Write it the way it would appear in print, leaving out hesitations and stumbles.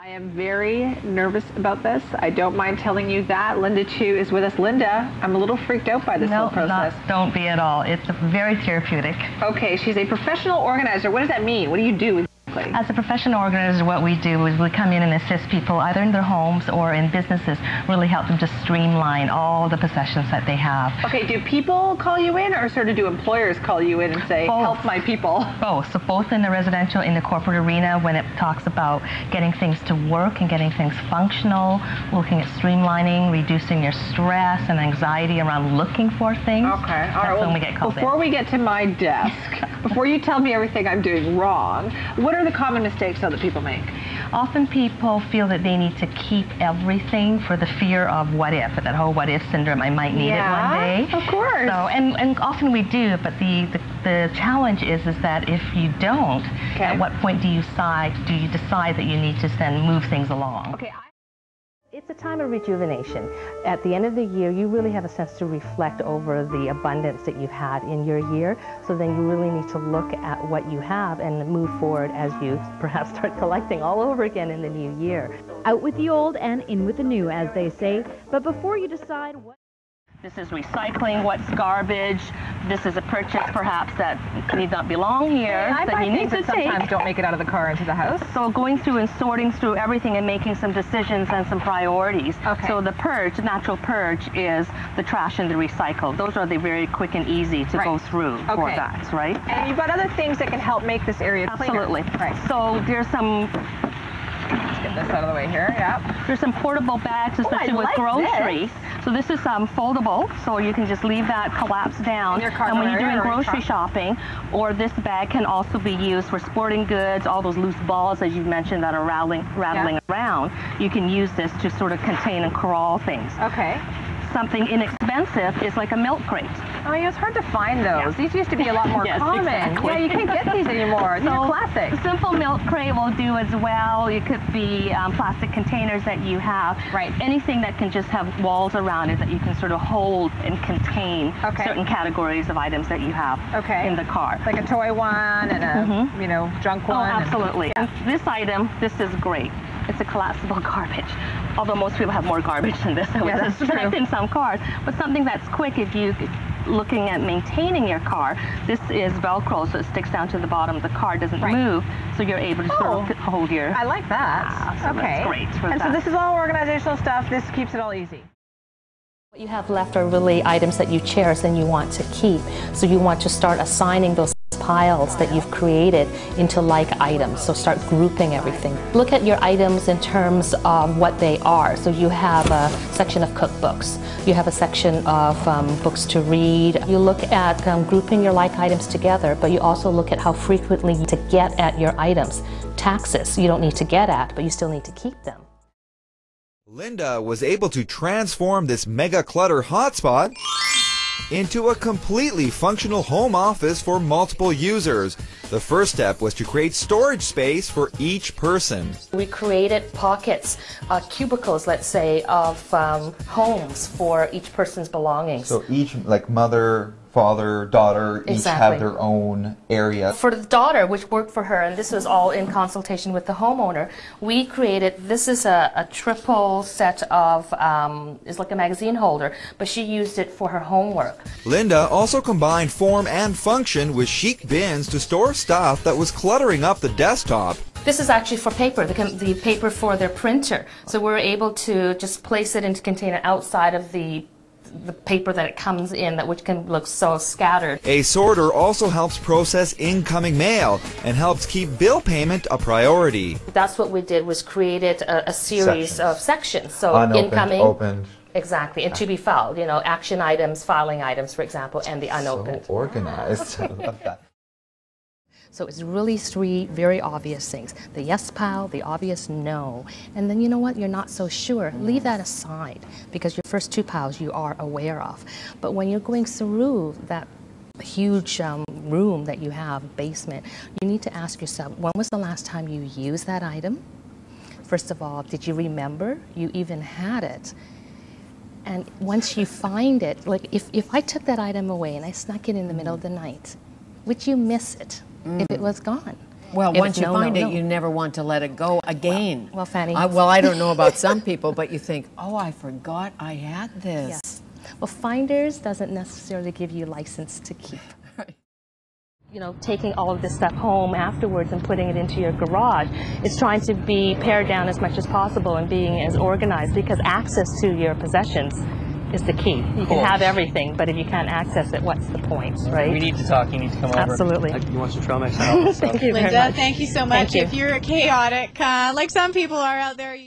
I am very nervous about this. I don't mind telling you that. Linda, too, is with us. Linda, I'm a little freaked out by this whole process. Don't be at all. It's very therapeutic. Okay, she's a professional organizer. What does that mean? What do you do exactly? As a professional organizer, what we do is we come in and assist people either in their homes or in businesses, really help them to streamline all the possessions that they have. Okay, do people call you in, or sort of do employers call you in and say, help my people? Both. So both in the residential, in the corporate arena, when it talks about getting things to work and getting things functional, looking at streamlining, reducing your stress and anxiety around looking for things. Okay, all right. That's when we get called in. Before we get to my desk, before you tell me everything I'm doing wrong, what are the common mistakes that people make? Often people feel that they need to keep everything for the fear of what if, that whole what if syndrome, I might need it one day. Of course. So, and often we do, but the challenge is that if you don't, at what point do you decide that you need to then move things along? Okay. It's a time of rejuvenation. At the end of the year, you really have a sense to reflect over the abundance that you've had in your year. So then you really need to look at what you have and move forward as you perhaps start collecting all over again in the new year. Out with the old and in with the new, as they say. But before you decide what... This is recycling, what's garbage. This is a purchase perhaps that need not belong here, that you need to take. Sometimes don't make it out of the car into the house. So going through and sorting through everything and making some decisions and some priorities. Okay. So the purge, natural purge, is the trash and the recycle. Those are the very quick and easy to go through for that, right? And you've got other things that can help make this area cleaner. Absolutely. Right. So there's some... Let's get this out of the way here. Yeah. There's some portable bags, especially with groceries. So this is foldable, so you can just leave that collapsed down. And when you're doing grocery shopping, or this bag can also be used for sporting goods, all those loose balls, as you mentioned, that are rattling around. You can use this to sort of contain and corral things. Okay. Something inexpensive is like a milk crate. Oh, yeah, it's hard to find those. Yeah. These used to be a lot more common. Exactly. Yeah, you can't get these anymore. These are classic. A simple milk crate will do as well. It could be plastic containers that you have. Right. Anything that can just have walls around it that you can sort of hold and contain certain categories of items that you have in the car. Like a toy one and a, junk one. Oh, absolutely. And this item, this is great. It's a collapsible garbage. Although most people have more garbage than this, I would suspect in some cars. But something that's quick if you looking at maintaining your car, this is Velcro, so it sticks down to the bottom of the car, doesn't move, so you're able to sort of hold your... I like that. So that's great for that. So this is all organizational stuff. This keeps it all easy. What you have left are really items that you cherish and you want to keep. So you want to start assigning those piles that you've created into like items. So start grouping everything. Look at your items in terms of what they are. So you have a section of cookbooks. You have a section of books to read. You look at grouping your like items together, but you also look at how frequently you to get at your items. Taxes you don't need to get at, but you still need to keep them. Linda was able to transform this mega clutter hotspot into a completely functional home office for multiple users. The first step was to create storage space for each person. We created pockets, cubicles, let's say, of homes for each person's belongings. So each, like mother, father, daughter, each have their own area. For the daughter, which worked for her, and this was all in consultation with the homeowner, we created, this is a triple set of, it's like a magazine holder, but she used it for her homework. Linda also combined form and function with chic bins to store stuff that was cluttering up the desktop. This is actually for paper, the paper for their printer. So we're able to just place it into a container outside of the paper that it comes in, which can look so scattered. A sorter also helps process incoming mail and helps keep bill payment a priority. That's what we did, was created a series of sections. So unopened, incoming, opened. Exactly, and to be filed, action items, filing items, for example, and the unopened. So organized. I love that. So it's really three very obvious things. The yes pile, the obvious no, and then you know what, you're not so sure. Leave that aside, because your first two piles you are aware of. But when you're going through that huge room that you have, basement, you need to ask yourself, when was the last time you used that item? First of all, did you remember you even had it? And once you find it, like if I took that item away and I snuck it in the middle of the night, would you miss it if it was gone? Well, once you find it, you never want to let it go again. Well, Fanny. Well, I don't know about some people, but you think, oh, I forgot I had this. Yes. Well, finders doesn't necessarily give you license to keep. Right. You know, taking all of this stuff home afterwards and putting it into your garage. It's trying to be pared down as much as possible and being as organized, because access to your possessions is the key. You can have everything, but if you can't access it, what's the point, right? We need to talk. You need to come over. Absolutely. You want some trail mix? Thank you very Linda, much. thank you so much. If you're chaotic, like some people are out there,